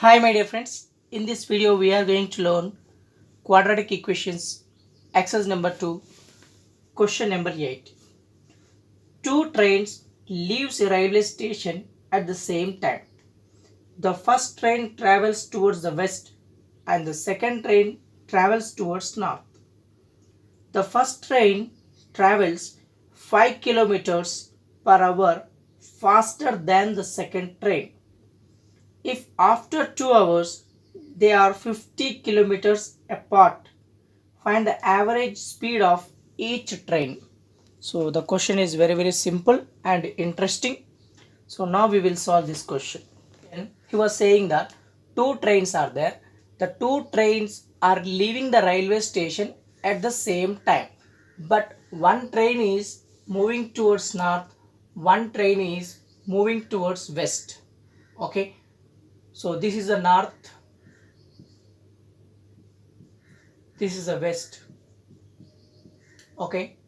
Hi my dear friends, in this video we are going to learn quadratic equations exercise number 2, question number 8. Two trains leaves a railway station at the same time. The first train travels towards the west and the second train travels towards north. The first train travels 5 kilometers per hour faster than the second train. If after 2 hours they are 50 kilometers apart, find the average speed of each train. So the question is very simple and interesting. So now we will solve this question. And he was saying that two trains are there. The two trains are leaving the railway station at the same time. But one train is moving towards north, one train is moving towards west. Okay. So this is the north, this is the west. Okay.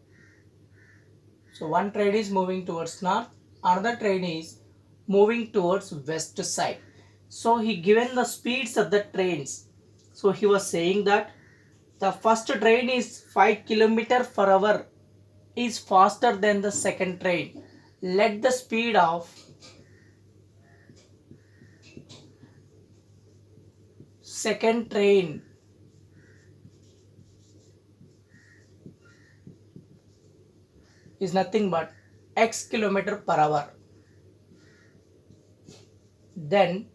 So one train is moving towards north, another train is moving towards west side. So he given the speeds of the trains. So he was saying that the first train is 5 kilometer per hour is faster than the second train. Let the speed of second train is nothing but x kilometer per hour. Then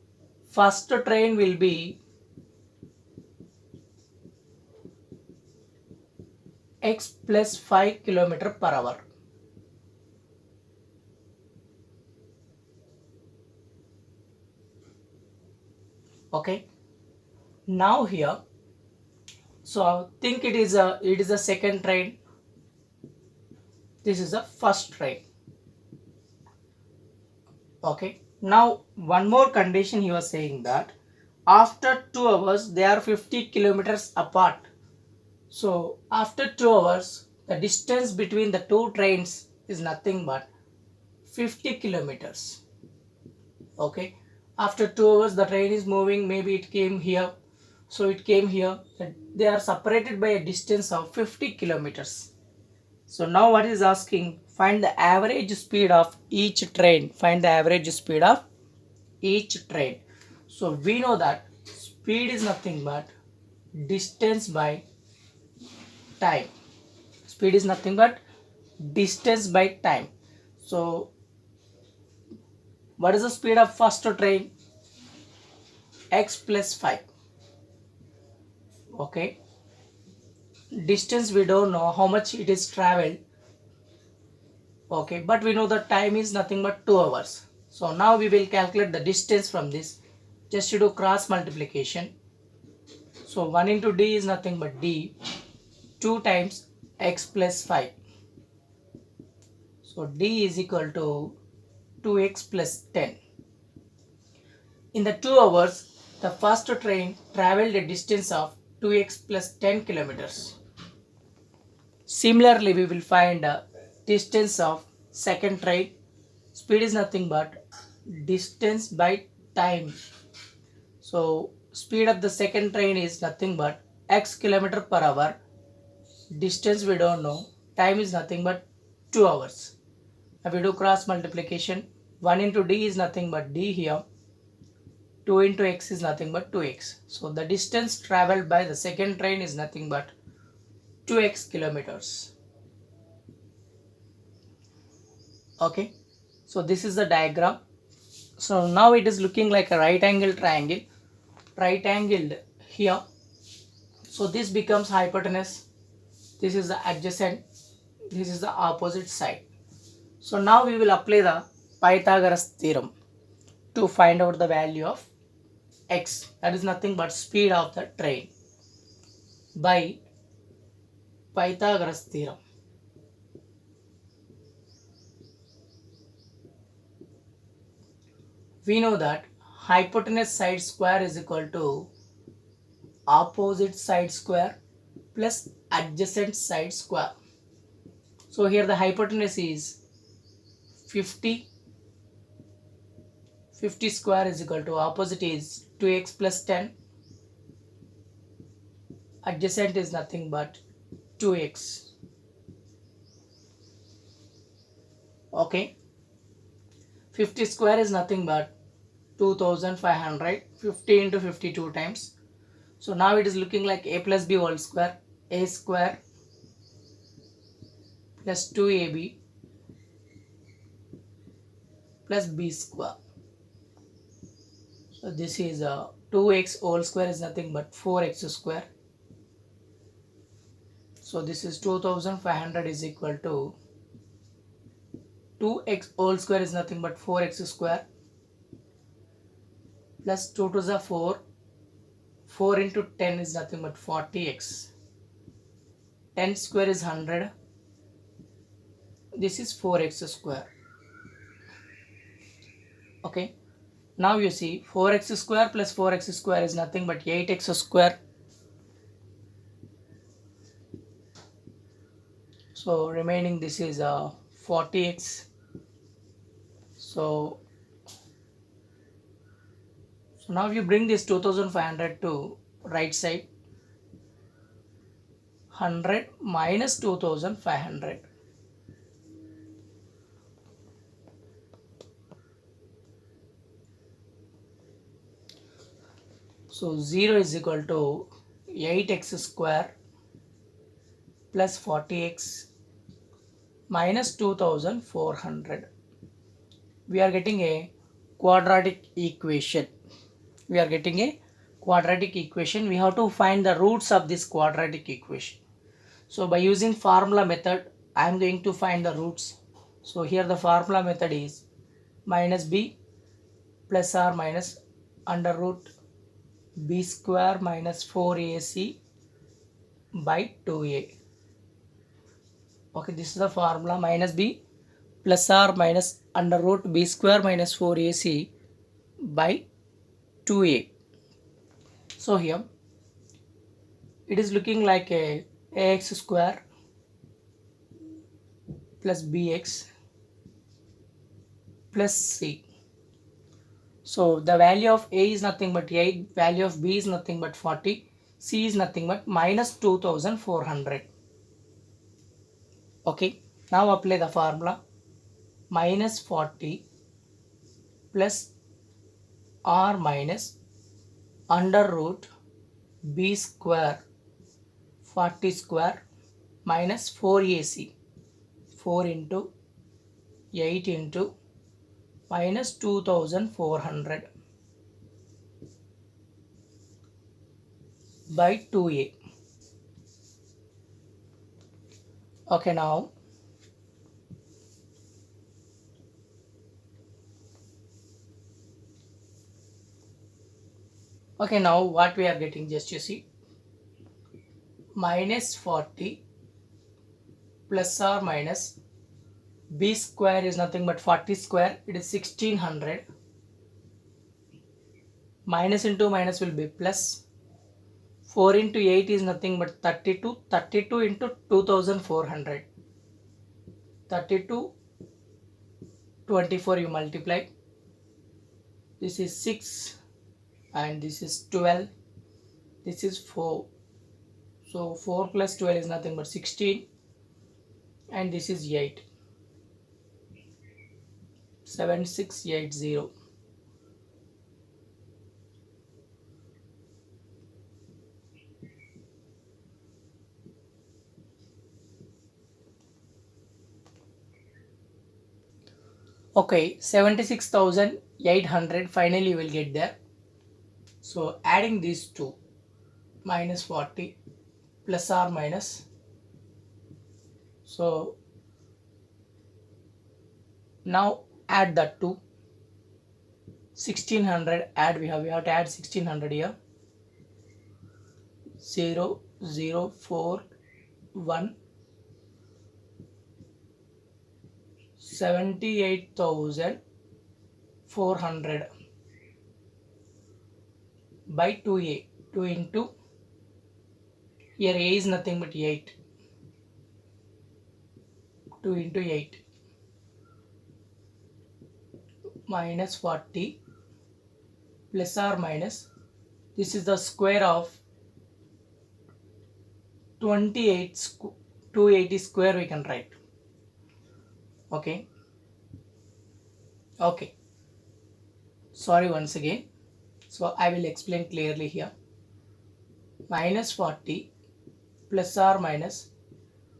first train will be x plus 5 kilometer per hour. Okay. Now here, so think it is a second train. This is the first train. Okay. Now one more condition he was saying that after 2 hours they are 50 kilometers apart. So after 2 hours the distance between the two trains is nothing but 50 kilometers. Okay. After 2 hours the train is moving, maybe it came here. So it came here. They are separated by a distance of 50 kilometers. So now what is asking? Find the average speed of each train. Find the average speed of each train. So we know that speed is nothing but distance by time. Speed is nothing but distance by time. So what is the speed of first train? X plus 5. Okay. Distance we don't know how much it is traveled. Okay, but we know the time is nothing but 2 hours. So now we will calculate the distance from this. Just to do cross multiplication. So 1 into d is nothing but d. 2 times x plus 5. So d is equal to 2x plus 10. In the 2 hours, the first train traveled a distance of 2x plus 10 kilometers. Similarly, we will find a distance of second train. Speed is nothing but distance by time. So speed of the second train is nothing but x kilometer per hour. Distance we don't know. Time is nothing but 2 hours. Now we do cross multiplication. 1 into d is nothing but d here. 2 into x is nothing but 2x. So the distance traveled by the second train is nothing but 2x kilometers. Okay. So this is the diagram. So now it is looking like a right angle triangle. Right angled here. So this becomes hypotenuse. This is the adjacent. This is the opposite side. So now we will apply the Pythagoras theorem to find out the value of x. That is nothing but speed of the train by Pythagoras theorem. We know that hypotenuse side square is equal to opposite side square plus adjacent side square. So here the hypotenuse is 50 50 square is equal to, opposite is 2x plus 10, adjacent is nothing but 2x. Okay, 50 square is nothing but 2500, 50 into 52 times. So now it is looking like a plus b whole square, a square plus 2ab plus b square. So this is 2x whole square is nothing but 4x square. So this is 2500 is equal to 2x whole square is nothing but 4x square plus 2 to the 4. 4 into 10 is nothing but 40x. 10 square is 100. This is 4x square. Okay. Now you see 4x square plus 4x square is nothing but 8x square. So remaining this is 40x. So now you bring this 2500 to right side. 100 minus 2500. So 0 is equal to 8x square plus 40x minus 2400. We are getting a quadratic equation. We have to find the roots of this quadratic equation. So by using formula method, I am going to find the roots. So here the formula method is minus b plus or minus under root b square minus 4ac by 2a. Okay, this is the formula, minus b plus or minus under root b square minus 4ac by 2a. So here it is looking like a ax square plus bx plus c. So the value of a is nothing but 8, value of b is nothing but 40, c is nothing but minus 2400. Okay, now apply the formula. Minus 40 plus r minus under root b square 40 square minus 4ac, 4 into 8 into minus 2400 by 2a. Okay, now what we are getting, just you see, minus 40 plus or minus b square is nothing but 40 square, it is 1600, minus into minus will be plus, 4 into 8 is nothing but 32, 32 into 2400, 32, 24 you multiply, this is 6 and this is 12, this is 4, so 4 plus 12 is nothing but 16, and this is 8, 7680. Okay, 76,800 finally you will get there. So adding these two, minus 40 plus or minus, so now add that to 1600, add, we have to add 1600 here, 0 0 4 1 78,400 by 2a, 2 into, here a is nothing but 8, 2 into 8 minus 40 plus or minus, this is the square of 280 square we can write. Okay. Okay. Sorry once again. So I will explain clearly here. Minus 40 plus or minus,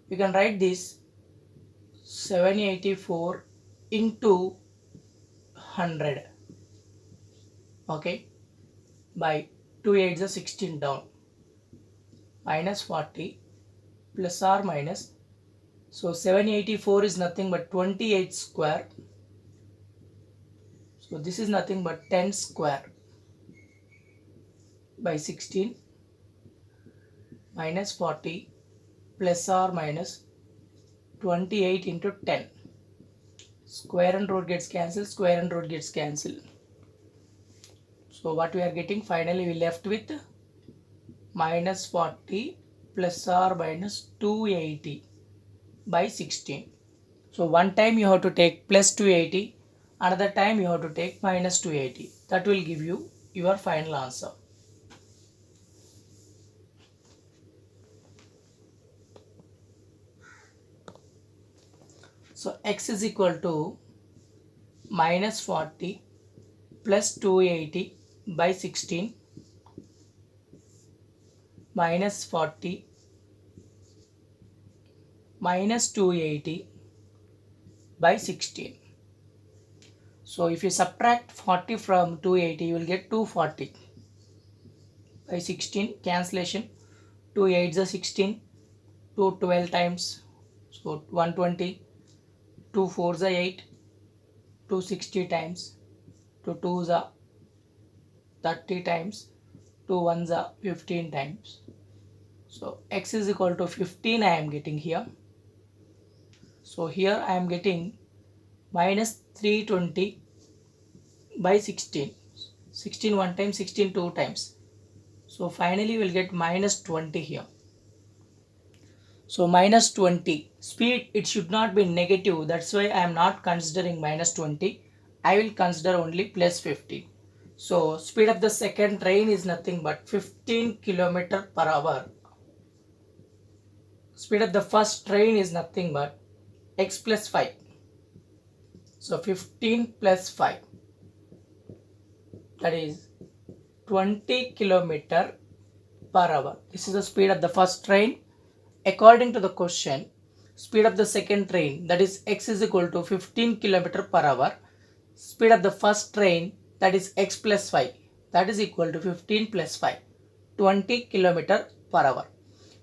we can write this 784 into 100. Okay. By 2 8 is 16 down. Minus 40 plus or minus, so 784 is nothing but 28 square. So this is nothing but 10 square by 16 minus 40 plus or minus 28 into 10. Square and root gets cancelled, square and root gets cancelled. So what we are getting, finally we left with minus 40 plus or minus 280 by 16. So one time you have to take plus 280, another time you have to take minus 280. That will give you your final answer. So x is equal to minus 40 plus 280 by 16 minus 40 minus 280 by 16. So if you subtract 40 from 280, you will get 240 by 16. Cancellation, 2 8 is 16, 2 12 times, so 120, 2 4 is 8, 260 times, 2 2 is 30 times, 2 1 is 15 times. So x is equal to 15 I am getting here. So here I am getting minus 320 by 16. 16 one time, 16 two times. So finally we will get minus 20 here. So minus 20. Speed, it should not be negative. That's why I am not considering minus 20. I will consider only plus 15. So speed of the second train is nothing but 15 km per hour. Speed of the first train is nothing but x plus 5. So 15 plus 5, that is 20 km per hour. This is the speed of the first train. According to the question, speed of the second train, that is x is equal to 15 km per hour. Speed of the first train, that is x plus 5, that is equal to 15 plus 5, 20 km per hour.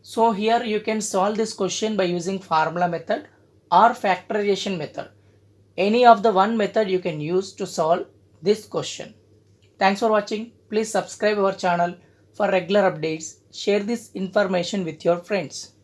So here you can solve this question by using formula method or factorization method. Any of the one method you can use to solve this question. Thanks for watching. Please subscribe our channel for regular updates. Share this information with your friends.